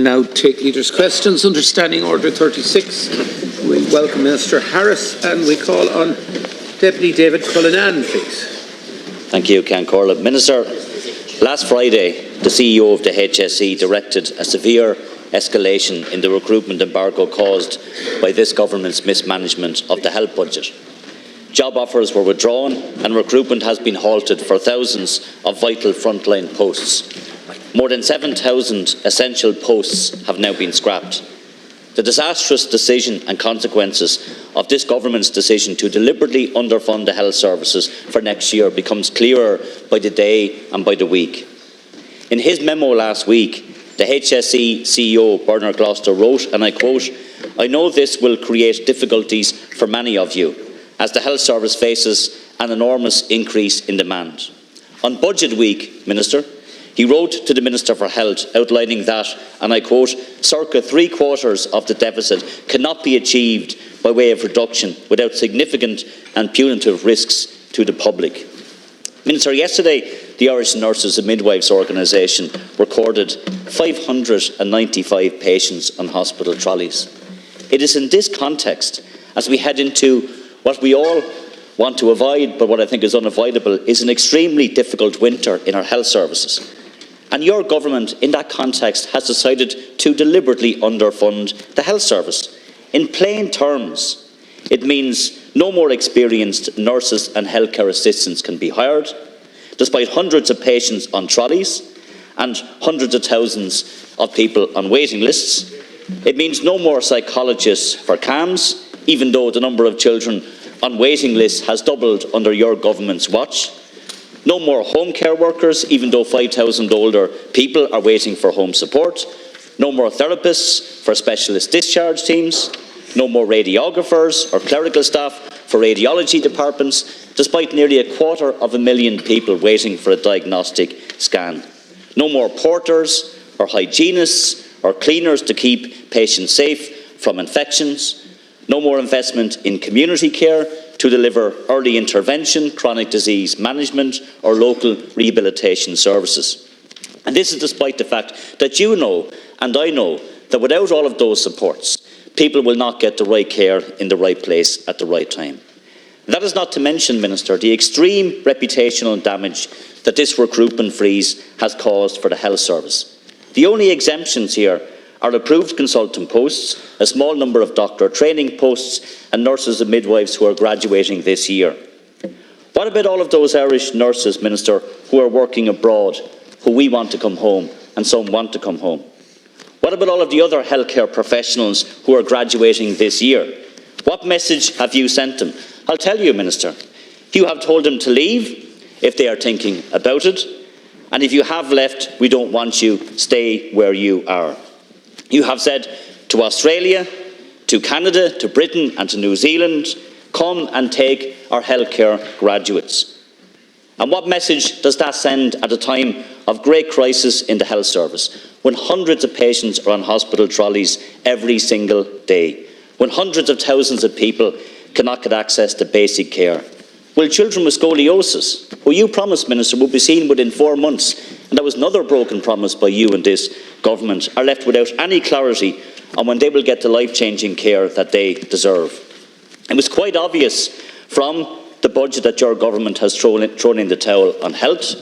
Now take leaders' questions under Standing Order 36. We welcome Minister Harris and we call on Deputy David Cullinan, please. Thank you, Ceann Comhairle. Minister, last Friday the CEO of the HSE directed a severe escalation in the recruitment embargo caused by this government's mismanagement of the health budget. Job offers were withdrawn and recruitment has been halted for thousands of vital frontline posts. More than 7,000 essential posts have now been scrapped. The disastrous decision and consequences of this government's decision to deliberately underfund the health services for next year becomes clearer by the day and by the week. In his memo last week, the HSE CEO Bernard Gloucester wrote, and I quote, "I know this will create difficulties for many of you as the health service faces an enormous increase in demand." On budget week, Minister, he wrote to the Minister for Health outlining that, and I quote, "circa 3/4 of the deficit cannot be achieved by way of reduction without significant and punitive risks to the public." Minister, yesterday the Irish Nurses and Midwives Organisation recorded 595 patients on hospital trolleys. It is in this context, as we head into what we all want to avoid, but what I think is unavoidable, is an extremely difficult winter in our health services. And your government, in that context, has decided to deliberately underfund the health service. In plain terms, it means no more experienced nurses and healthcare assistants can be hired, despite hundreds of patients on trolleys and hundreds of thousands of people on waiting lists. It means no more psychologists for CAMHS, even though the number of children on waiting lists has doubled under your government's watch. No more home care workers, even though 5,000 older people are waiting for home support. No more therapists for specialist discharge teams. No more radiographers or clerical staff for radiology departments, despite nearly 250,000 people waiting for a diagnostic scan. No more porters or hygienists or cleaners to keep patients safe from infections. No more investment in community care to deliver early intervention, chronic disease management or local rehabilitation services. And this is despite the fact that you know and I know that without all of those supports, people will not get the right care in the right place at the right time. That is not to mention, Minister, the extreme reputational damage that this recruitment freeze has caused for the health service. The only exemptions here are approved consultant posts, a small number of doctor training posts and nurses and midwives who are graduating this year. What about all of those Irish nurses, Minister, who are working abroad, who we want to come home and some want to come home? What about all of the other healthcare professionals who are graduating this year? What message have you sent them? I'll tell you, Minister, you have told them to leave if they are thinking about it, and if you have left, we don't want you, stay where you are. You have said to Australia, to Canada, to Britain and to New Zealand, come and take our healthcare graduates. And what message does that send at a time of great crisis in the health service, when hundreds of patients are on hospital trolleys every single day, when hundreds of thousands of people cannot get access to basic care? Will children with scoliosis, who you promised, Minister, would be seen within 4 months, and that was another broken promise by you and this government, are left without any clarity on when they will get the life-changing care that they deserve? It was quite obvious from the budget that your government has thrown in the towel on health.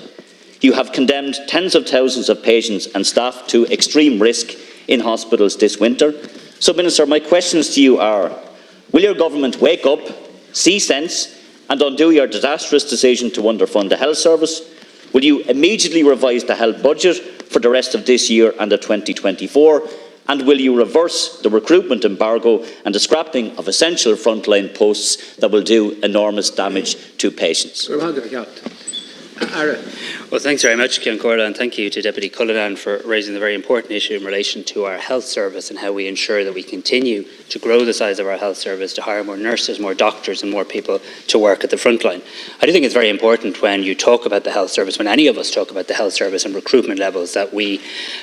You have condemned tens of thousands of patients and staff to extreme risk in hospitals this winter. So, Minister, my questions to you are, will your government wake up, see sense and undo your disastrous decision to underfund the health service? Will you immediately revise the health budget for the rest of this year and of 2024? And will you reverse the recruitment embargo and the scrapping of essential frontline posts that will do enormous damage to patients? Well, thanks very much, Ceann Comhairle, and thank you to Deputy Cullinan for raising the very important issue in relation to our health service and how we ensure that we continue to grow the size of our health service, to hire more nurses, more doctors and more people to work at the front line. I do think it's very important when you talk about the health service, when any of us talk about the health service and recruitment levels, that we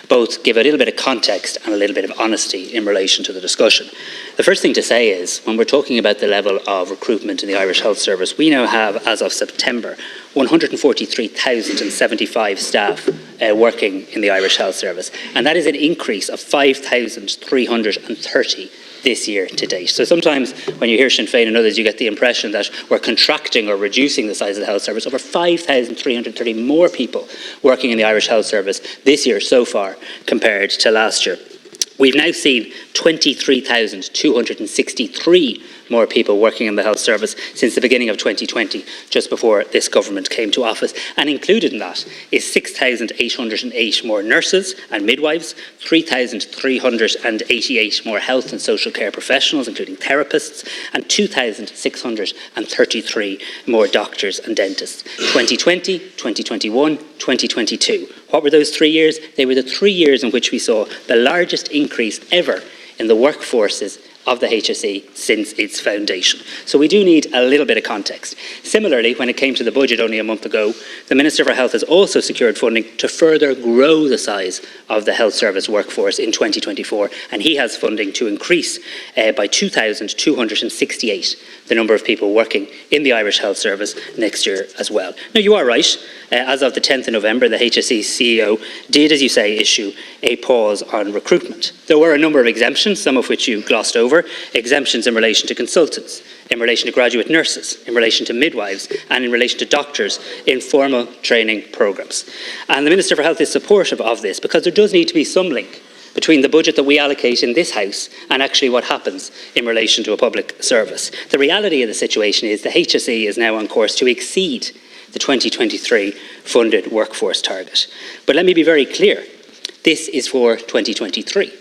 both give a little bit of context and a little bit of honesty in relation to the discussion. The first thing to say is, when we're talking about the level of recruitment in the Irish health service, we now have, as of September, 143,075 staff working in the Irish Health Service, and that is an increase of 5,330 this year to date. So sometimes when you hear Sinn Féin and others, you get the impression that we're contracting or reducing the size of the health service. Over 5,330 more people working in the Irish Health Service this year so far compared to last year. We've now seen 23,263 more people working in the health service since the beginning of 2020, just before this government came to office. And included in that is 6,808 more nurses and midwives, 3,388 more health and social care professionals, including therapists, and 2,633 more doctors and dentists. 2020, 2021, 2022. What were those 3 years? They were the 3 years in which we saw the largest increase ever in the workforces of the HSE since its foundation. So we do need a little bit of context. Similarly, when it came to the budget only a month ago, the Minister for Health has also secured funding to further grow the size of the health service workforce in 2024, and he has funding to increase by 2,268 the number of people working in the Irish Health Service next year as well. Now, you are right. As of the 10th of November, the HSE CEO did, as you say, issue a pause on recruitment. There were a number of exemptions, some of which you glossed over. Exemptions in relation to consultants, in relation to graduate nurses, in relation to midwives, and in relation to doctors in formal training programmes. And the Minister for Health is supportive of this because there does need to be some link between the budget that we allocate in this House and actually what happens in relation to a public service. The reality of the situation is the HSE is now on course to exceed the 2023 funded workforce target. But let me be very clear, this is for 2023.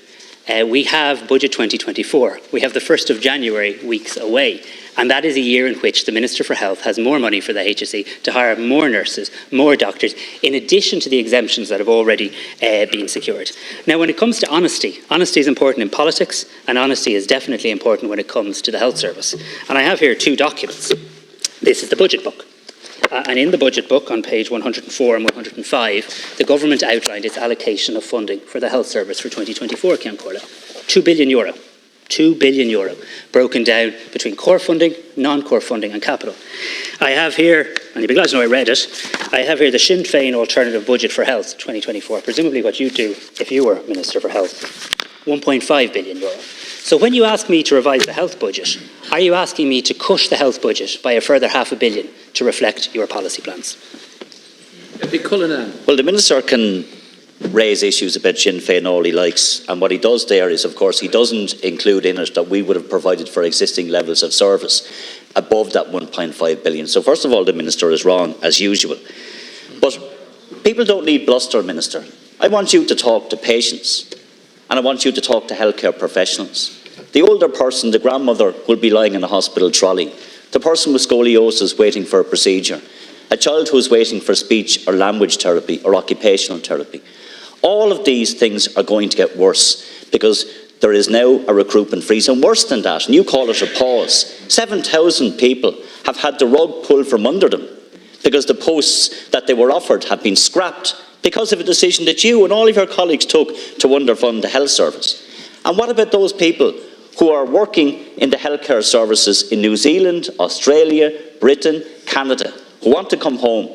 We have budget 2024. We have the 1st of January weeks away. And that is a year in which the Minister for Health has more money for the HSE to hire more nurses, more doctors, in addition to the exemptions that have already been secured. Now, when it comes to honesty, honesty is important in politics, and honesty is definitely important when it comes to the health service. And I have here two documents. This is the budget book. And in the budget book, on page 104 and 105, the government outlined its allocation of funding for the health service for 2024, Ceann Comhairle. €2 billion. €2 billion, broken down between core funding, non-core funding and capital. I have here, and you'll be glad to know I read it, I have here the Sinn Féin Alternative Budget for Health 2024, presumably what you'd do if you were Minister for Health. €1.5 billion. So when you ask me to revise the health budget, are you asking me to cut the health budget by a further £500 million to reflect your policy plans? Well, the Minister can raise issues about Sinn Féin all he likes, and what he does there is, of course, he doesn't include in it that we would have provided for existing levels of service above that 1.5 billion. So first of all, the Minister is wrong, as usual. But people don't need bluster, Minister. I want you to talk to patients, and I want you to talk to healthcare professionals. The older person, the grandmother, will be lying in a hospital trolley. The person with scoliosis waiting for a procedure. A child who is waiting for speech or language therapy or occupational therapy. All of these things are going to get worse because there is now a recruitment freeze, and worse than that, and you call it a pause. 7,000 people have had the rug pulled from under them because the posts that they were offered have been scrapped because of a decision that you and all of your colleagues took to underfund the health service. And what about those people who are working in the healthcare services in New Zealand, Australia, Britain, Canada, who want to come home?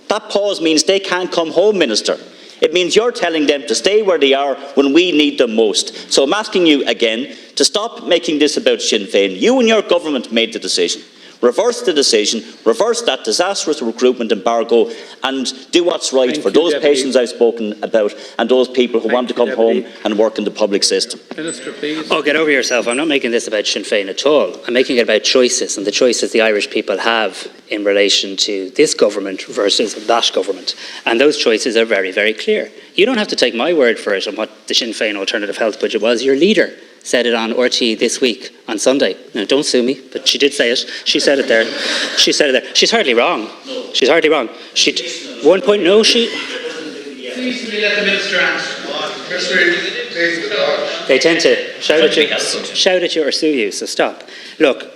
That pause means they can't come home, Minister. It means you're telling them to stay where they are when we need them most. So I'm asking you again to stop making this about Sinn Féin. You and your government made the decision. Reverse the decision, reverse that disastrous recruitment embargo, and do what's right for those patients I've spoken about and those people who want to come home and work in the public system. Minister, please. Oh, get over yourself. I'm not making this about Sinn Féin at all. I'm making it about choices and the choices the Irish people have in relation to this government versus that government. And those choices are very, very clear. You don't have to take my word for it on what the Sinn Féin Alternative Health Budget was. Your leader said it on RT this week, on Sunday. Now, don't sue me, but she did say it. She said it there. She said it there. She's hardly wrong. She's hardly wrong. Please let the Minister answer. They tend to shout at you or sue you, so stop. Look,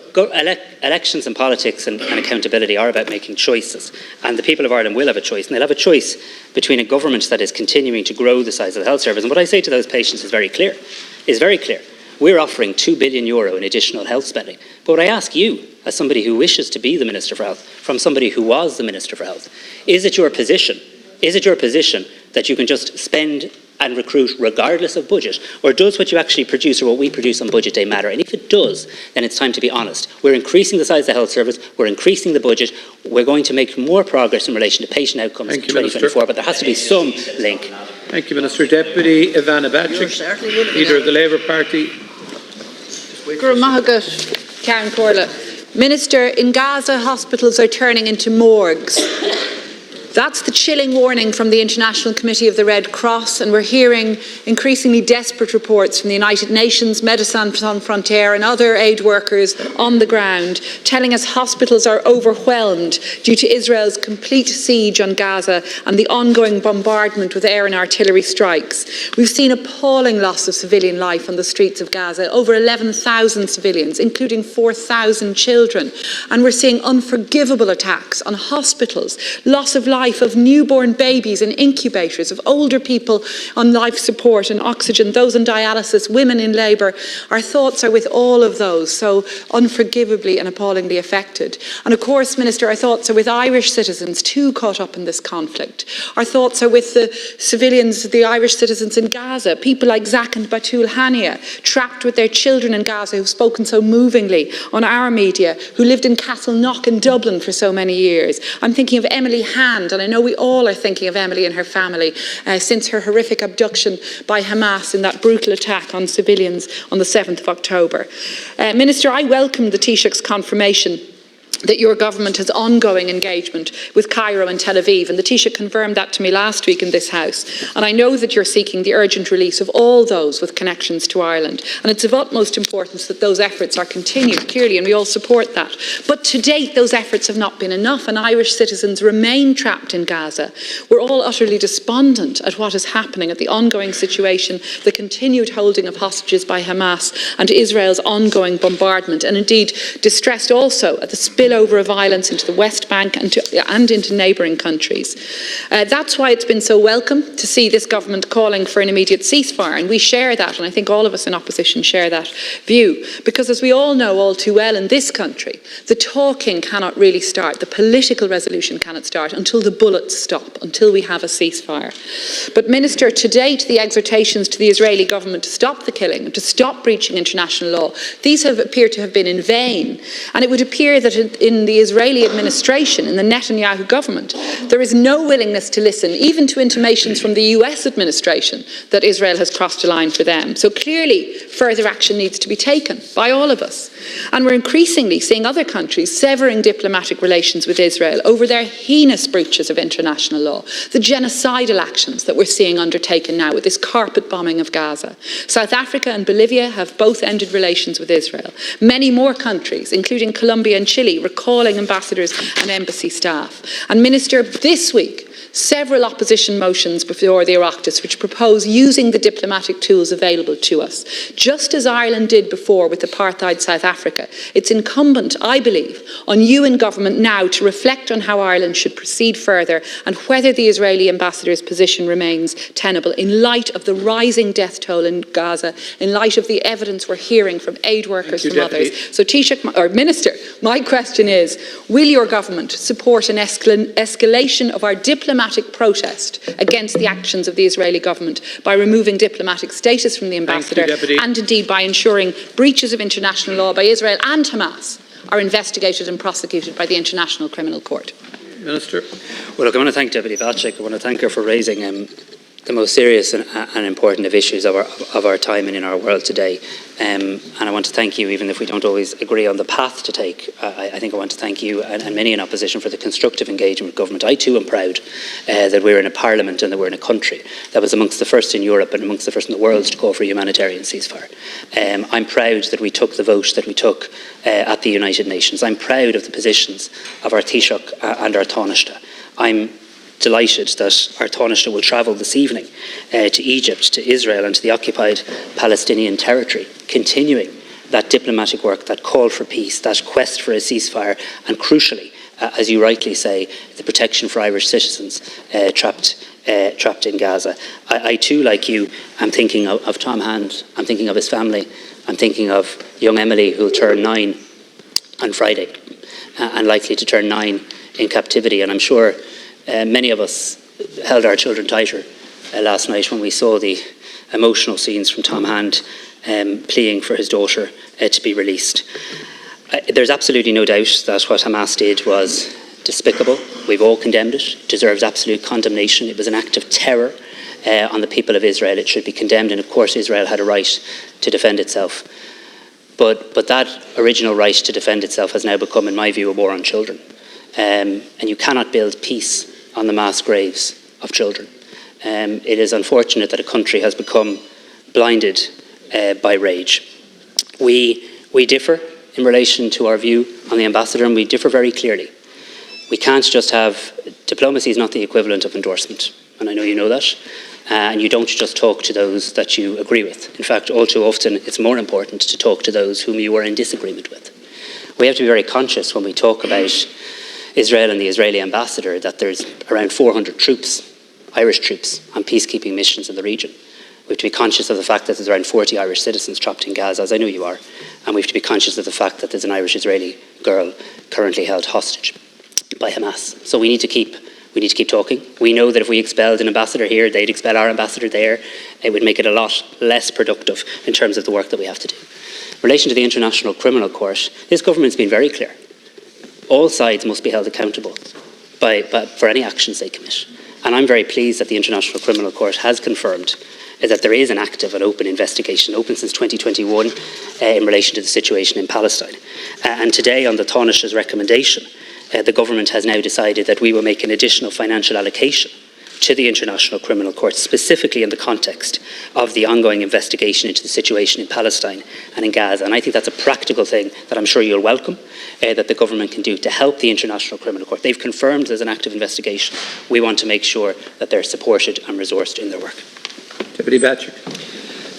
elections and politics and accountability are about making choices, and the people of Ireland will have a choice, and they'll have a choice between a government that is continuing to grow the size of the health service. And what I say to those patients is very clear. We're offering €2 billion in additional health spending. But what I ask you, as somebody who wishes to be the Minister for Health, from somebody who was the Minister for Health, is it your position that you can just spend and recruit regardless of budget? Or does what you actually produce or what we produce on budget day matter? And if it does, then it's time to be honest. We're increasing the size of the health service, we're increasing the budget, we're going to make more progress in relation to patient outcomes in 2024, but there has to be some link. Thank you, Minister. Deputy Ivana Bacik, Leader of the Labour Party. Minister, in Gaza, hospitals are turning into morgues. That's the chilling warning from the International Committee of the Red Cross, and we're hearing increasingly desperate reports from the United Nations, Médecins Sans Frontières and other aid workers on the ground telling us hospitals are overwhelmed due to Israel's complete siege on Gaza and the ongoing bombardment with air and artillery strikes. We've seen appalling loss of civilian life on the streets of Gaza, over 11,000 civilians, including 4,000 children. And we're seeing unforgivable attacks on hospitals, loss of life of newborn babies in incubators, of older people on life support and oxygen, those on dialysis, women in labour. Our thoughts are with all of those so unforgivably and appallingly affected. And of course, Minister, our thoughts are with Irish citizens too caught up in this conflict. Our thoughts are with the civilians, the Irish citizens in Gaza, people like Zach and Batul Hania, trapped with their children in Gaza, who've spoken so movingly on our media, who lived in Castleknock in Dublin for so many years. I'm thinking of Emily Hand, and I know we all are thinking of Emily and her family since her horrific abduction by Hamas in that brutal attack on civilians on the 7th of October. Minister, I welcome the Taoiseach's confirmation that your government has ongoing engagement with Cairo and Tel Aviv, and the Taoiseach confirmed that to me last week in this House. And I know that you're seeking the urgent release of all those with connections to Ireland, and it's of utmost importance that those efforts are continued, clearly, and we all support that. But to date, those efforts have not been enough, and Irish citizens remain trapped in Gaza. We're all utterly despondent at what is happening, at the ongoing situation, the continued holding of hostages by Hamas, and Israel's ongoing bombardment, and indeed distressed also at the spillover of violence into the West Bank and into neighbouring countries. That's why it's been so welcome to see this government calling for an immediate ceasefire, and we share that, and I think all of us in opposition share that view, because as we all know all too well in this country, the talking cannot really start, the political resolution cannot start until the bullets stop, until we have a ceasefire. But Minister, to date, the exhortations to the Israeli government to stop the killing and to stop breaching international law, these have appeared to have been in vain, and it would appear that in the Israeli administration, in the Netanyahu government, there is no willingness to listen, even to intimations from the US administration that Israel has crossed a line for them. So clearly, further action needs to be taken by all of us. And we're increasingly seeing other countries severing diplomatic relations with Israel over their heinous breaches of international law, the genocidal actions that we're seeing undertaken now with this carpet bombing of Gaza. South Africa and Bolivia have both ended relations with Israel. Many more countries, including Colombia and Chile, recalling ambassadors and embassy staff. And Minister, this week, several opposition motions before the Oireachtas which propose using the diplomatic tools available to us. Just as Ireland did before with apartheid South Africa, it's incumbent, I believe, on you in government now to reflect on how Ireland should proceed further and whether the Israeli ambassador's position remains tenable in light of the rising death toll in Gaza, in light of the evidence we're hearing from aid workers, from others. So Taoiseach, or Minister, my question is, will your government support an escalation of our diplomatic protest against the actions of the Israeli government by removing diplomatic status from the ambassador and indeed by ensuring breaches of international law by Israel and Hamas are investigated and prosecuted by the International Criminal Court? Minister. Well, look, I want to thank Deputy Bacik. I want to thank her for raising the most serious and important of issues of our time and in our world today. And I want to thank you, even if we don't always agree on the path to take. I think I want to thank you and many in opposition for the constructive engagement with government. I too am proud that we're in a parliament and that we're in a country that was amongst the first in Europe and amongst the first in the world to call for a humanitarian ceasefire. I'm proud that we took the vote that we took at the United Nations. I'm proud of the positions of our Taoiseach and our Taoiseach. I'm delighted that our Taoiseach will travel this evening to Egypt, to Israel and to the occupied Palestinian territory, continuing that diplomatic work, that call for peace, that quest for a ceasefire, and crucially, as you rightly say, the protection for Irish citizens trapped in Gaza. I too, like you, am thinking of Tom Hand, I'm thinking of his family, I'm thinking of young Emily, who will turn 9 on Friday, and likely to turn 9 in captivity, and I'm sure many of us held our children tighter last night when we saw the emotional scenes from Tom Hand pleading for his daughter to be released. There's absolutely no doubt that what Hamas did was despicable. We've all condemned it. It deserves absolute condemnation. It was an act of terror on the people of Israel. It should be condemned, and of course Israel had a right to defend itself. But that original right to defend itself has now become, in my view, a war on children. And you cannot build peace on the mass graves of children. It is unfortunate that a country has become blinded by rage. We differ in relation to our view on the ambassador, and we differ very clearly. We can't just have, diplomacy is not the equivalent of endorsement, and I know you know that, and you don't just talk to those that you agree with. In fact, all too often it's more important to talk to those whom you are in disagreement with. We have to be very conscious when we talk about Israel and the Israeli ambassador that there's around 400 troops, Irish troops, on peacekeeping missions in the region. We have to be conscious of the fact that there's around 40 Irish citizens trapped in Gaza, as I know you are, and we have to be conscious of the fact that there's an Irish-Israeli girl currently held hostage by Hamas. So we need to keep talking. We know that if we expelled an ambassador here, they'd expel our ambassador there. It would make it a lot less productive in terms of the work that we have to do. In relation to the International Criminal Court, this government's been very clear. All sides must be held accountable for any actions they commit. And I'm very pleased that the International Criminal Court has confirmed that there is an active and open investigation, open since 2021, in relation to the situation in Palestine. And today, on the Taoiseach's recommendation, the government has now decided that we will make an additional financial allocation to the International Criminal Court, specifically in the context of the ongoing investigation into the situation in Palestine and in Gaza. And I think that's a practical thing that I'm sure you'll welcome, that the government can do to help the International Criminal Court. They've confirmed there's an active investigation. We want to make sure that they're supported and resourced in their work. Deputy Patrick.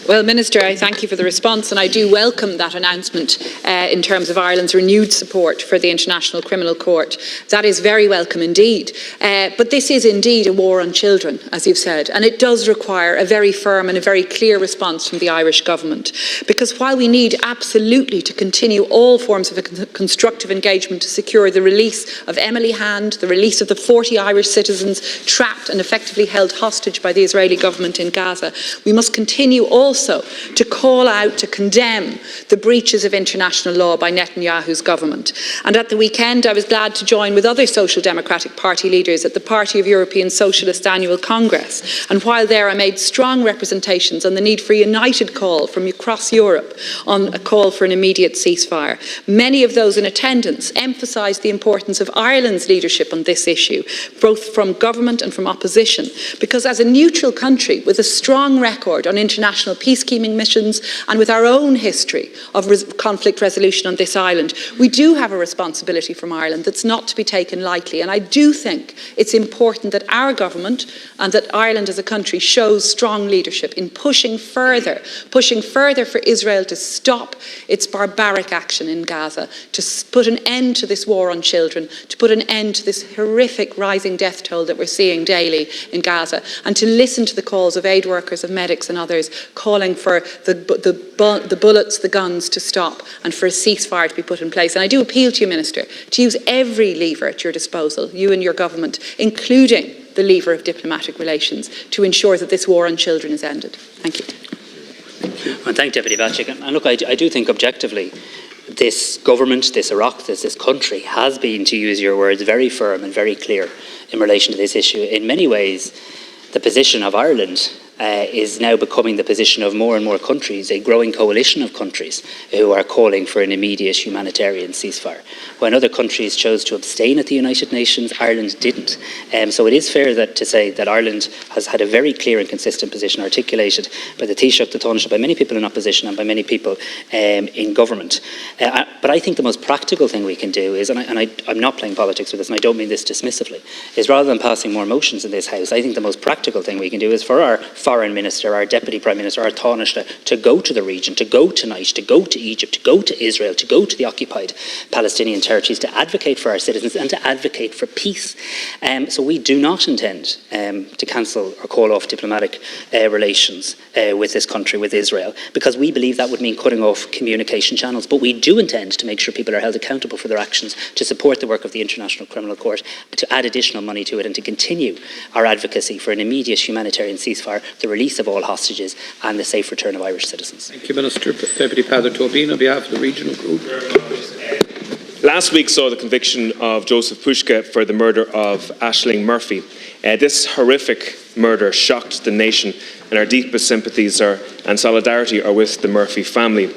Well, Minister, I thank you for the response, and I do welcome that announcement in terms of Ireland's renewed support for the International Criminal Court. That is very welcome indeed. But this is indeed a war on children, as you've said, and it does require a very firm and a very clear response from the Irish government. Because while we need absolutely to continue all forms of constructive engagement to secure the release of Emily Hand, the release of the 40 Irish citizens trapped and effectively held hostage by the Israeli government in Gaza, we must continue also to call out, to condemn the breaches of international law by Netanyahu's government. And at the weekend, I was glad to join with other Social Democratic Party leaders at the Party of European Socialist Annual Congress. And while there, I made strong representations on the need for a united call from across Europe on a call for an immediate ceasefire. Many of those in attendance emphasised the importance of Ireland's leadership on this issue, both from government and from opposition, because as a neutral country with a strong record on international peacekeeping missions and with our own history of conflict resolution on this island, we do have a responsibility from Ireland that's not to be taken lightly. And I do think it's important that our government and that Ireland as a country shows strong leadership in pushing further for Israel to stop its barbaric action in Gaza, to put an end to this war on children, to put an end to this horrific rising death toll that we're seeing daily in Gaza, and to listen to the calls of aid workers, of medics and others calling for the bullets, the guns to stop and for a ceasefire to be put in place. And I do appeal to you, Minister, to use every lever at your disposal, you and your government, including the lever of diplomatic relations, to ensure that this war on children is ended. Thank you. Well, thank Deputy Patrick. And look, I do think objectively this government, this Iraq, this country has been, to use your words, very firm and very clear in relation to this issue. In many ways, the position of Ireland is now becoming the position of more and more countries, a growing coalition of countries who are calling for an immediate humanitarian ceasefire. When other countries chose to abstain at the United Nations, Ireland didn't. So it is fair to say that Ireland has had a very clear and consistent position articulated by the Taoiseach, the Taoiseach, by many people in opposition and by many people in government. But I think the most practical thing we can do is, and I'm not playing politics with this, and I don't mean this dismissively, is rather than passing more motions in this House, I think the most practical thing we can do is for our Foreign Minister, our Deputy Prime Minister, our Taoiseach, to go to the region, to go tonight, to go to Egypt, to go to Israel, to go to the occupied Palestinian territories, to advocate for our citizens and to advocate for peace. So we do not intend to cancel or call off diplomatic relations with this country, with Israel, because we believe that would mean cutting off communication channels. But we do intend to make sure people are held accountable for their actions, to support the work of the International Criminal Court, to add additional money to it, and to continue our advocacy for an immediate humanitarian ceasefire, the release of all hostages and the safe return of Irish citizens. Thank you, Minister. Deputy Padder Tobin on behalf of the regional group. Last week saw the conviction of Joseph Pushka for the murder of Aisling Murphy. This horrific murder shocked the nation, and our deepest sympathies and solidarity are with the Murphy family.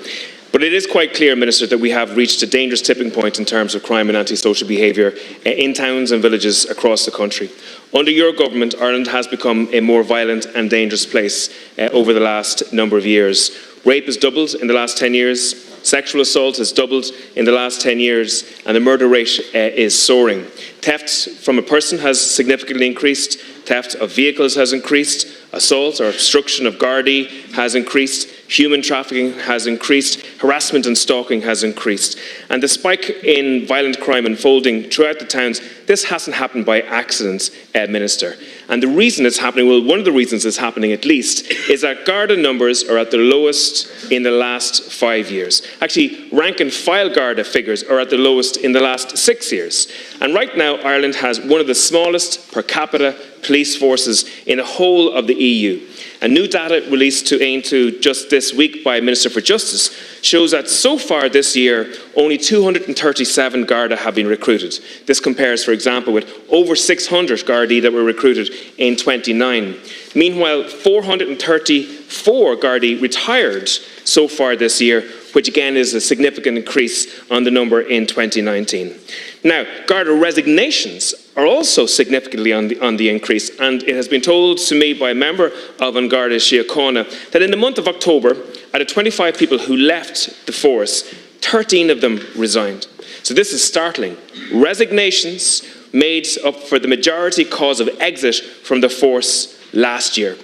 But it is quite clear, Minister, that we have reached a dangerous tipping point in terms of crime and antisocial behaviour in towns and villages across the country. Under your government, Ireland has become a more violent and dangerous place over the last number of years. Rape has doubled in the last 10 years. Sexual assault has doubled in the last 10 years, and the murder rate is soaring. Theft from a person has significantly increased. Theft of vehicles has increased. Assault or obstruction of Garda has increased. Human trafficking has increased. Harassment and stalking has increased. And the spike in violent crime unfolding throughout the towns, this hasn't happened by accident, Minister. And the reason it's happening, well, one of the reasons it's happening at least, is that Garda numbers are at the lowest in the last 5 years. Actually, rank and file Garda figures are at the lowest in the last 6 years. And right now, Ireland has one of the smallest per capita police forces in the whole of the EU. And new data released to just this week by Minister for Justice shows that so far this year, only 237 Garda have been recruited. This compares, for example, with over 600 Gardaí that were recruited in 2009. Meanwhile, 434 Gardaí retired so far this year, which again is a significant increase on the number in 2019. Now, Garda resignations are also significantly on the increase, and it has been told to me by a member of An Garda Síochána that in the month of October, out of 25 people who left the force, 13 of them resigned. So this is startling. Resignations made up for the majority cause of exit from the force last year.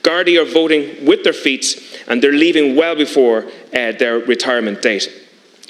Gardaí are voting with their feet, and they're leaving well before their retirement date.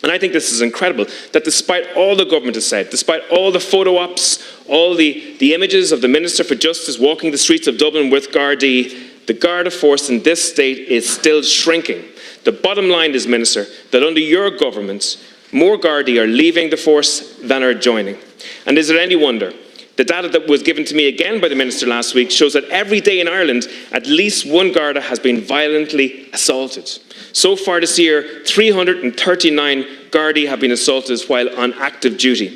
And I think this is incredible, that despite all the government has said, despite all the photo ops, all the images of the Minister for Justice walking the streets of Dublin with Gardaí, the Garda force in this state is still shrinking. The bottom line is, Minister, that under your government, more Gardaí are leaving the force than are joining. And is it any wonder? The data that was given to me again by the Minister last week shows that every day in Ireland, at least one Garda has been violently assaulted. So far this year, 339 Gardaí have been assaulted while on active duty.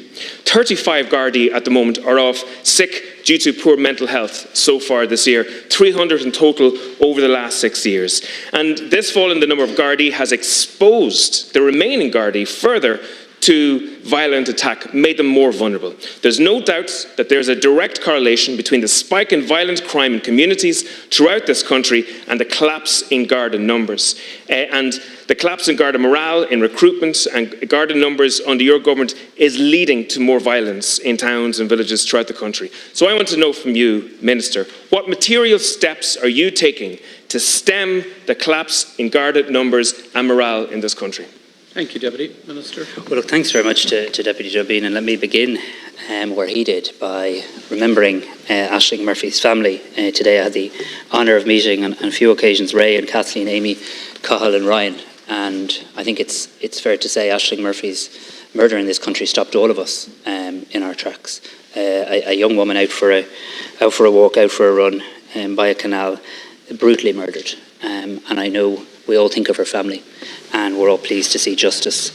35 Gardaí at the moment are off sick due to poor mental health so far this year, 300 in total over the last 6 years. And this fall in the number of Gardaí has exposed the remaining Gardaí further to violent attack, made them more vulnerable. There's no doubt that there's a direct correlation between the spike in violent crime in communities throughout this country and the collapse in Garda numbers. And the collapse in Garda morale, in recruitment, and Garda numbers under your government is leading to more violence in towns and villages throughout the country. So I want to know from you, Minister, what material steps are you taking to stem the collapse in Garda numbers and morale in this country? Thank you, Deputy Minister. Well, look, thanks very much to Deputy Tobin, and let me begin where he did by remembering Aisling Murphy's family. Today I had the honour of meeting on a few occasions Ray and Kathleen, Amy, Cathal and Ryan, and I think it's fair to say Aisling Murphy's murder in this country stopped all of us in our tracks. A young woman out for a walk, out for a run by a canal, brutally murdered, and I know we all think of her family, and we're all pleased to see justice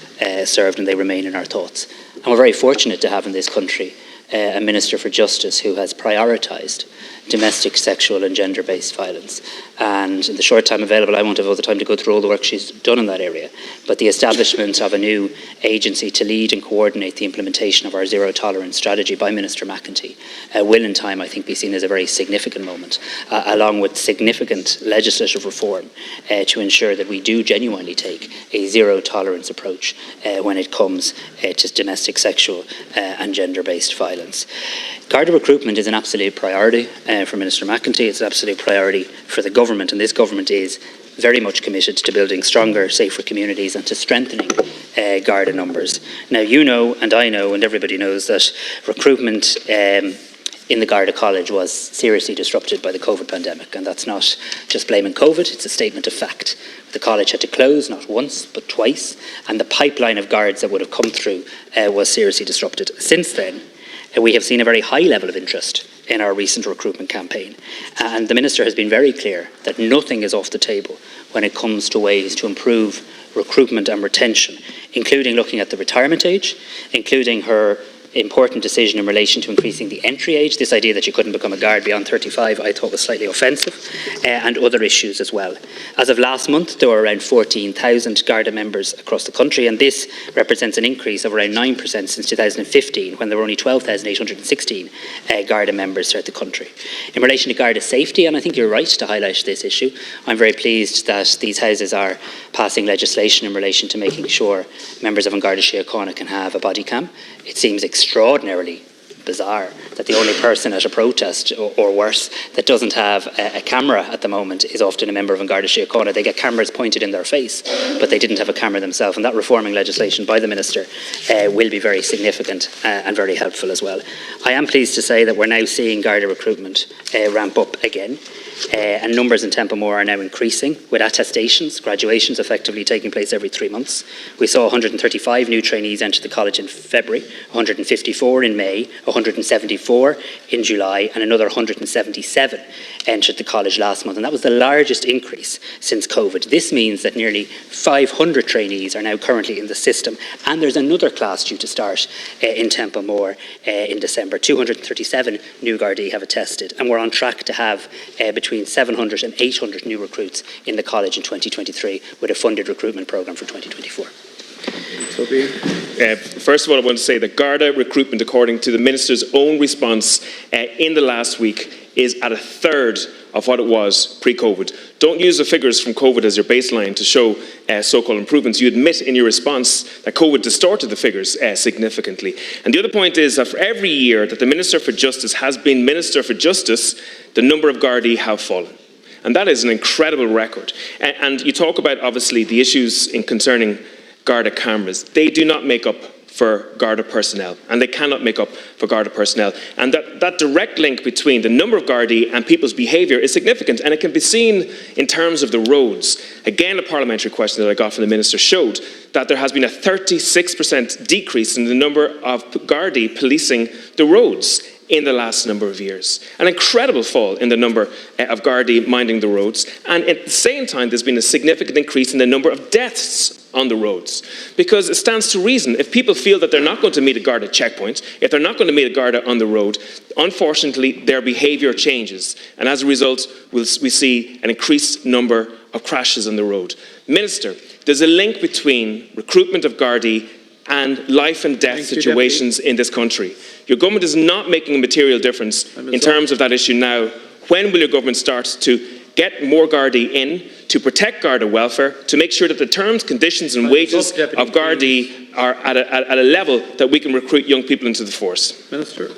served, and they remain in our thoughts. And we're very fortunate to have in this country a Minister for Justice who has prioritised domestic, sexual and gender-based violence. And in the short time available, I won't have all the time to go through all the work she's done in that area, but the establishment of a new agency to lead and coordinate the implementation of our zero-tolerance strategy by Minister McEntee will in time, I think, be seen as a very significant moment, along with significant legislative reform to ensure that we do genuinely take a zero-tolerance approach when it comes to domestic, sexual and gender-based violence. violence. Garda recruitment is an absolute priority for Minister McEntee. It's an absolute priority for the government, and this government is very much committed to building stronger, safer communities and to strengthening Garda numbers. Now, you know, and I know, and everybody knows that recruitment in the Garda College was seriously disrupted by the COVID pandemic, and that's not just blaming COVID, it's a statement of fact. The college had to close not once but twice, and the pipeline of guards that would have come through was seriously disrupted. Since then, we have seen a very high level of interest in our recent recruitment campaign, and the Minister has been very clear that nothing is off the table when it comes to ways to improve recruitment and retention, including looking at the retirement age, including her important decision in relation to increasing the entry age. This idea that you couldn't become a guard beyond 35 I thought was slightly offensive, and other issues as well. As of last month, there were around 14,000 Garda members across the country, and this represents an increase of around 9% since 2015, when there were only 12,816 Garda members throughout the country. In relation to Garda safety, and I think you're right to highlight this issue, I'm very pleased that these houses are passing legislation in relation to making sure members of An Garda Síochána can have a body cam. It seems extraordinarily bizarre that the only person at a protest, or worse, that doesn't have a camera at the moment is often a member of An Garda Síochána. They get cameras pointed in their face, but they didn't have a camera themselves, and that reforming legislation by the Minister will be very significant and very helpful as well. I am pleased to say that we're now seeing Garda recruitment ramp up again. And numbers in Templemore are now increasing, with attestations, graduations effectively taking place every 3 months. We saw 135 new trainees enter the college in February, 154 in May, 174 in July, and another 177 entered the college last month, and that was the largest increase since COVID. This means that nearly 500 trainees are now currently in the system, and there's another class due to start in Templemore in December. 237 new Gardaí have attested, and we're on track to have between 700 and 800 new recruits in the college in 2023, with a funded recruitment programme for 2024. First of all, I want to say that Garda recruitment, according to the Minister's own response in the last week, is at a third of what it was pre-COVID. Don't use the figures from COVID as your baseline to show so-called improvements. You admit in your response that COVID distorted the figures significantly. And the other point is that for every year that the Minister for Justice has been Minister for Justice, the number of Gardaí have fallen. And that is an incredible record. And you talk about, obviously, the issues in concerning Garda cameras. They do not make up for Garda personnel, and they cannot make up for Garda personnel. And that direct link between the number of Gardaí and people's behaviour is significant, and it can be seen in terms of the roads. Again, a parliamentary question that I got from the Minister showed that there has been a 36% decrease in the number of Gardaí policing the roads in the last number of years. An incredible fall in the number of Gardaí minding the roads, and at the same time there's been a significant increase in the number of deaths on the roads. Because it stands to reason, if people feel that they're not going to meet a Garda checkpoint, if they're not going to meet a Garda on the road, unfortunately their behaviour changes, and as a result we see an increased number of crashes on the road. Minister, there's a link between recruitment of Gardaí and life and death situations in this country. Your government is not making a material difference in terms of that issue now. When will your government start to get more Gardaí in, to protect Garda welfare, to make sure that the terms, conditions and wages of Gardaí are at a level that we can recruit young people into the force? Minister.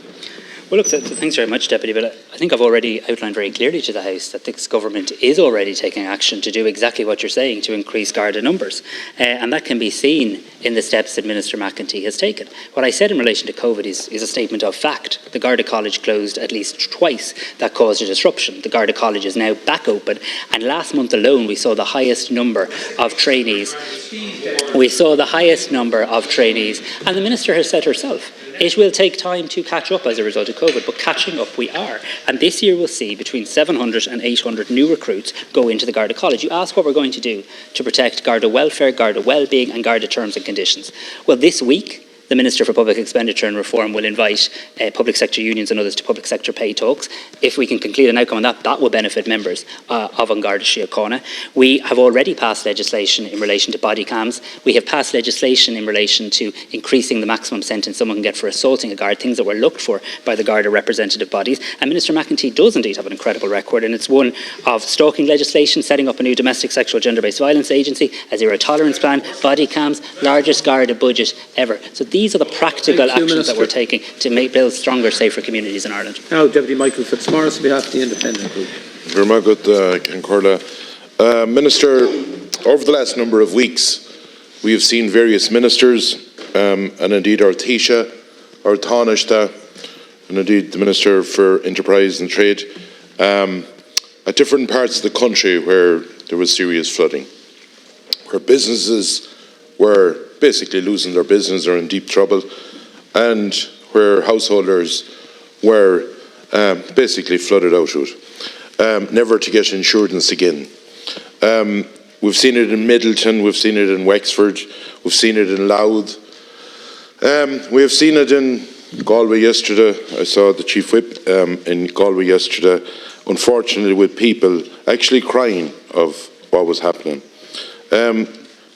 Well, look, thanks very much, Deputy, but I think I've already outlined very clearly to the House that this government is already taking action to do exactly what you're saying, to increase Garda numbers. And that can be seen in the steps that Minister McEntee has taken. What I said in relation to COVID is a statement of fact. The Garda College closed at least twice. That caused a disruption. The Garda College is now back open, and last month alone we saw the highest number of trainees. We saw the highest number of trainees, and the Minister has said herself, it will take time to catch up as a result of COVID, but catching up we are. And this year we'll see between 700 and 800 new recruits go into the Garda College. You ask what we're going to do to protect Garda welfare, Garda well-being and Garda terms and conditions. Well, this week, the Minister for Public Expenditure and Reform will invite public sector unions and others to public sector pay talks. If we can conclude an outcome on that, that will benefit members of An Garda Síochána. We have already passed legislation in relation to body cams. We have passed legislation in relation to increasing the maximum sentence someone can get for assaulting a guard, things that were looked for by the Garda representative bodies. And Minister McEntee does indeed have an incredible record, and it's one of stalking legislation, setting up a new domestic sexual gender-based violence agency, a zero tolerance plan, body cams, largest Garda budget ever. So these these are the practical Thank you, actions that Minister. we're taking to build stronger, safer communities in Ireland. Now, Deputy Michael Fitzmaurice on behalf of the Independent Group. Very good, Concorda. Minister, over the last number of weeks, we have seen various ministers, and indeed our Taoiseach, our Taoiseach, and indeed the Minister for Enterprise and Trade, at different parts of the country where there was serious flooding, where businesses were basically losing their business or in deep trouble, and where householders were basically flooded out of it, never to get insurance again. We've seen it in Middleton, we've seen it in Wexford, we've seen it in Louth. We have seen it in Galway yesterday. I saw the Chief Whip in Galway yesterday, unfortunately with people actually crying of what was happening.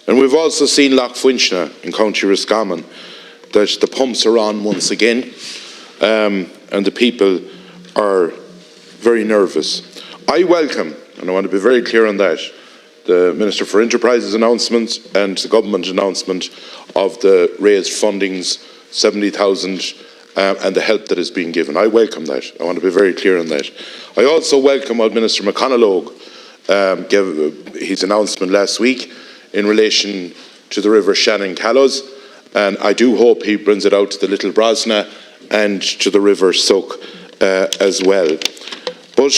And we've also seen Lough Fuinchna in County Roscommon, that the pumps are on once again, and the people are very nervous. I welcome, and I want to be very clear on that, the Minister for Enterprise's announcement and the government announcement of the raised fundings, 70,000, and the help that is being given. I welcome that. I want to be very clear on that. I also welcome what Minister McConaughey gave his announcement last week in relation to the River Shannon Callows, and I do hope he brings it out to the Little Brosna and to the River Suck as well. But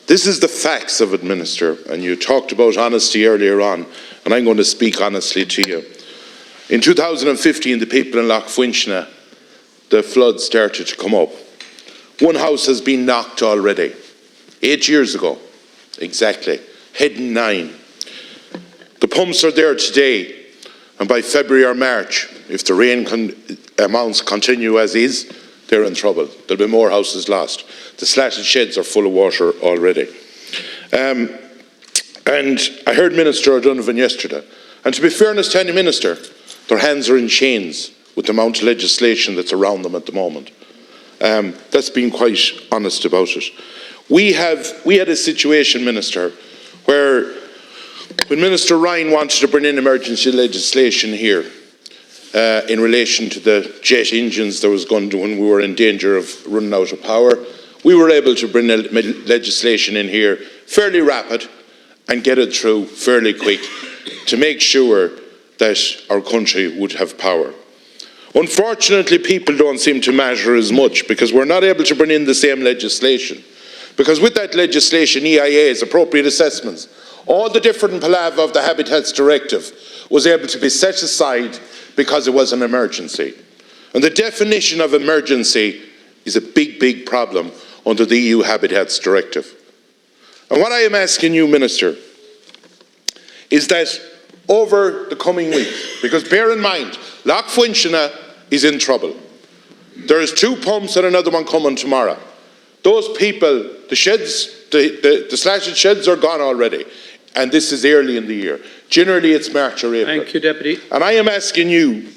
this is the facts of it, Minister, and you talked about honesty earlier on, and I'm going to speak honestly to you. In 2015, the people in Lough Fuinchna, the floods started to come up. One house has been knocked already, 8 years ago, exactly, heading 9. The pumps are there today, and by February or March, if the rain amounts continue as is, they're in trouble. There'll be more houses lost. The slatted sheds are full of water already. And I heard Minister O'Donovan yesterday, and to be fairness to any minister, their hands are in chains with the amount of legislation that's around them at the moment. That's being quite honest about it. We had a situation, Minister, where when Minister Ryan wanted to bring in emergency legislation here in relation to the jet engines that was going to, when we were in danger of running out of power, we were able to bring legislation in here fairly rapid and get it through fairly quick to make sure that our country would have power. Unfortunately, people don't seem to matter as much because we're not able to bring in the same legislation. Because with that legislation, EIAs, appropriate assessments, all the different palaver of the Habitats Directive was able to be set aside because it was an emergency. And the definition of emergency is a big, big problem under the EU Habitats Directive. And what I am asking you, Minister, is that over the coming weeks, because bear in mind, Lough Fuinchna is in trouble. There is 2 pumps and another one coming tomorrow. Those people, the sheds, the slatted sheds are gone already. And this is early in the year. Generally, it's March or April. Thank you, Deputy. And I am asking you,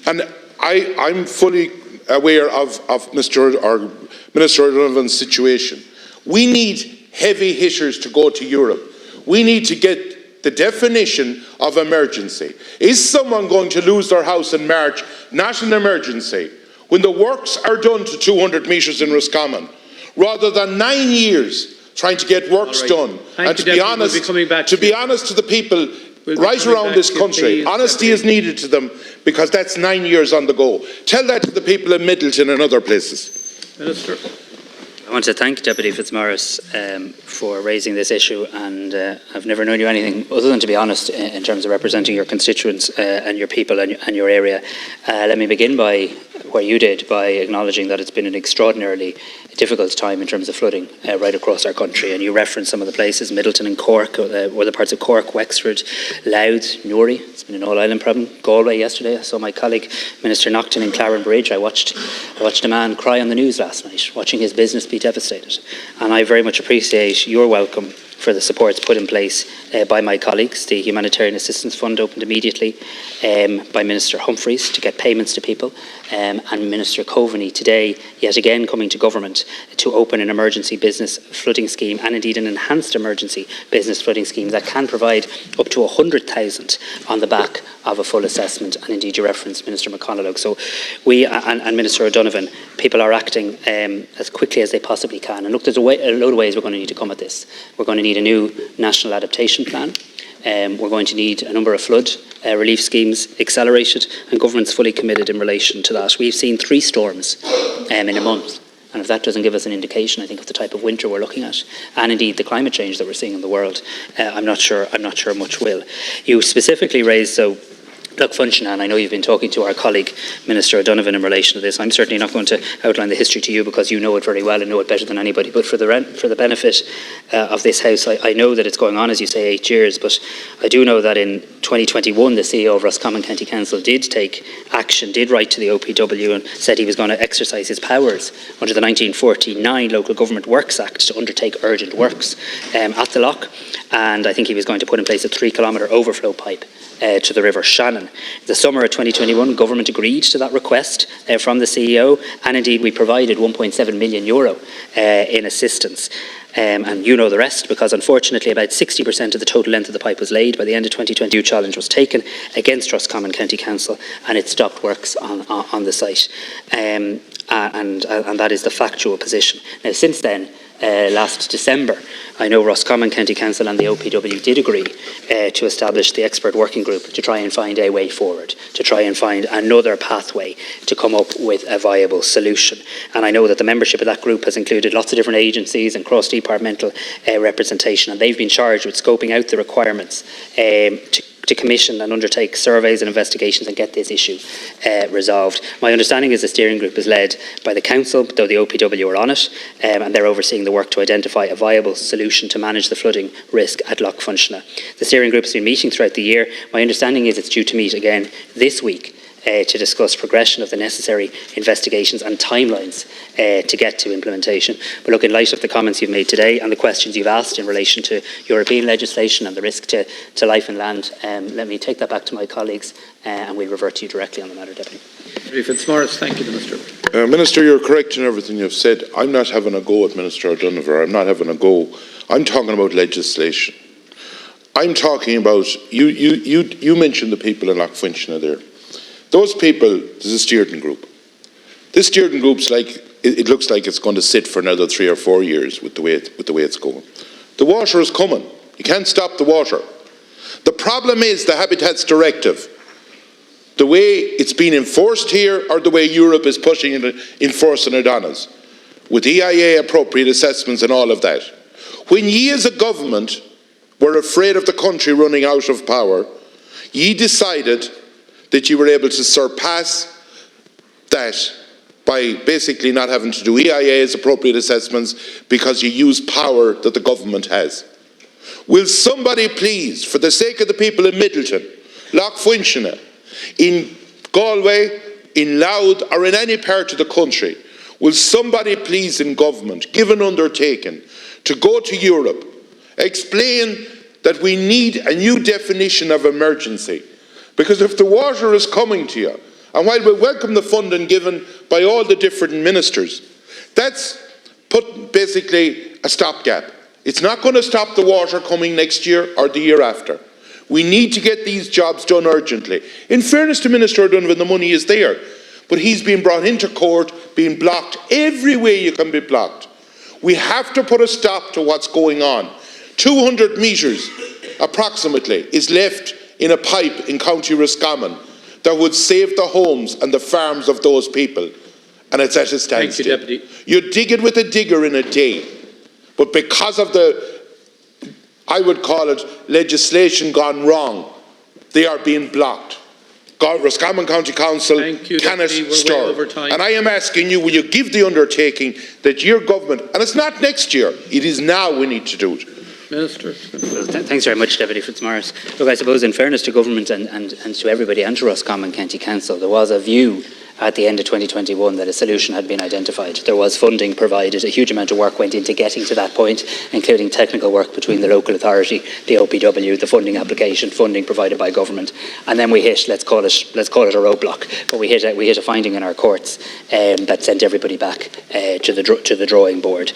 and I'm fully aware of Minister O'Donovan's situation. We need heavy hitters to go to Europe. We need to get the definition of emergency. Is someone going to lose their house in March? Not an emergency. When the works are done to 200 metres in Roscommon, rather than 9 years trying to get works done. And to be honest to the people right around this country, honesty is needed to them because that's 9 years on the go. Tell that to the people in Middleton and other places. Minister. I want to thank Deputy Fitzmaurice for raising this issue, and I've never known you anything other than to be honest in terms of representing your constituents and your people and your area. Let me begin by where you did, by acknowledging that it's been an extraordinarily difficult time in terms of flooding right across our country, and you referenced some of the places, Middleton and Cork, or the parts of Cork, Wexford, Louth, Newry. It's been an all-island problem. Galway yesterday, I saw my colleague Minister Naughton in Claren Bridge. I watched a man cry on the news last night, watching his business be devastated, and I very much appreciate your welcome for the supports put in place by my colleagues. The Humanitarian Assistance Fund opened immediately by Minister Humphreys to get payments to people, and Minister Coveney today, yet again coming to government to open an emergency business flooding scheme, and indeed an enhanced emergency business flooding scheme that can provide up to 100,000 on the back of a full assessment. And indeed you referenced Minister McConaughey. So we and Minister O'Donovan, people are acting as quickly as they possibly can. And look, there's a load of ways we're going to need to come at this. We're going to need a new national adaptation plan. We're going to need a number of flood relief schemes accelerated, and government's fully committed in relation to that. We've seen 3 storms in a month. And if that doesn't give us an indication, I think, of the type of winter we're looking at, and indeed the climate change that we're seeing in the world, I'm not sure much will. You specifically raised, Look, Functionan, I know you've been talking to our colleague, Minister O'Donovan, in relation to this. I'm certainly not going to outline the history to you because you know it very well and know it better than anybody. But for the benefit of this House, I know that it's going on, as you say, 8 years. But I do know that in 2021, the CEO of Roscommon County Council did take action, did write to the OPW and said he was going to exercise his powers under the 1949 Local Government Works Act to undertake urgent works at the loch. And I think he was going to put in place a 3-kilometre overflow pipe to the River Shannon. The summer of 2021, government agreed to that request from the CEO, and indeed we provided €1.7 million in assistance. And you know the rest, because unfortunately about 60% of the total length of the pipe was laid by the end of 2022. Challenge was taken against Roscommon County Council, and it stopped works on the site. And that is the factual position. Now, since then, last December, I know Roscommon County Council and the OPW did agree to establish the expert working group to try and find a way forward, to try and find another pathway to come up with a viable solution. And I know that the membership of that group has included lots of different agencies and cross-departmental representation, and they've been charged with scoping out the requirements to commission and undertake surveys and investigations and get this issue resolved. My understanding is the steering group is led by the council, though the OPW are on it, and they're overseeing the work to identify a viable solution to manage the flooding risk at Loch Funchinagh. The steering group has been meeting throughout the year. My understanding is it's due to meet again this week to discuss progression of the necessary investigations and timelines to get to implementation. But look, in light of the comments you've made today and the questions you've asked in relation to European legislation and the risk to life and land, let me take that back to my colleagues and we'll revert to you directly on the matter, Deputy. Fitzmaurice, thank you, Minister. Minister, you're correct in everything you've said. I'm not having a go at Minister O'Donovan. I'm not having a go. I'm talking about legislation. I'm talking about, you mentioned the people in Loch Funchinagh there. Those people, there's a steering group. This steering group's it looks like it's going to sit for another 3 or 4 years with the way it's going. The water is coming. You can't stop the water. The problem is the Habitats Directive. The way it's been enforced here, or the way Europe is pushing it, enforcing it on us, with EIA appropriate assessments and all of that. When ye as a government were afraid of the country running out of power, ye decided that you were able to surpass that by basically not having to do EIA's appropriate assessments because you use power that the government has. Will somebody please, for the sake of the people in Middleton, Loch Funchinagh, in Galway, in Louth, or in any part of the country, will somebody please in government give an undertaking to go to Europe, explain that we need a new definition of emergency? Because if the water is coming to you, and while we welcome the funding given by all the different ministers, that's put basically a stopgap. It's not going to stop the water coming next year or the year after. We need to get these jobs done urgently. In fairness to Minister O'Donovan, the money is there, but he's been brought into court, being blocked every way you can be blocked. We have to put a stop to what's going on. 200 metres, approximately, is left in a pipe in County Roscommon that would save the homes and the farms of those people. And it's at a standstill. Thank you, Deputy. You dig it with a digger in a day. But because of the, I would call it, legislation gone wrong, they are being blocked. Roscommon County Council cannot stir. And I am asking you, will you give the undertaking that your government, and it's not next year, it is now we need to do it. Minister. Well, thanks very much, Deputy Fitzmaurice. Look, I suppose in fairness to government and to everybody and to Roscommon County Council, there was a view at the end of 2021 that a solution had been identified. There was funding provided. A huge amount of work went into getting to that point, including technical work between the local authority, the OPW, the funding application, funding provided by government, and then we hit, let's call it a roadblock. But we hit a finding in our courts that sent everybody back to the drawing board.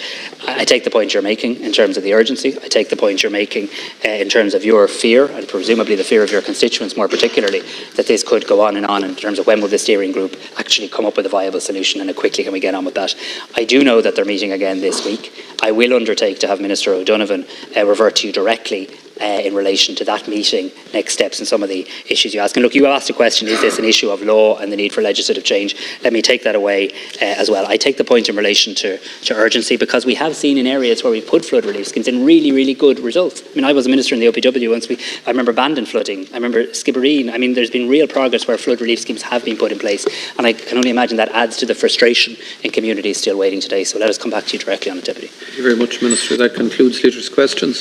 I take the point you're making in terms of the urgency. I take the point you're making in terms of your fear, and presumably the fear of your constituents more particularly, that this could go on in terms of when will the steering group actually come up with a viable solution and how quickly can we get on with that. I do know that they're meeting again this week. I will undertake to have Minister O'Donovan revert to you directly in relation to that meeting, next steps and some of the issues you ask. And look, you asked a question, is this an issue of law and the need for legislative change? Let me take that away as well. I take the point in relation to urgency, because we have seen in areas where we've put flood relief schemes in really, really good results. I mean, I was a minister in the OPW once. I remember Bandon flooding. I remember Skibbereen. I mean, there's been real progress where flood relief schemes have been put in place. And I can only imagine that adds to the frustration in communities still waiting today. So let us come back to you directly on it, Deputy. Thank you very much, Minister. That concludes Leaders' questions.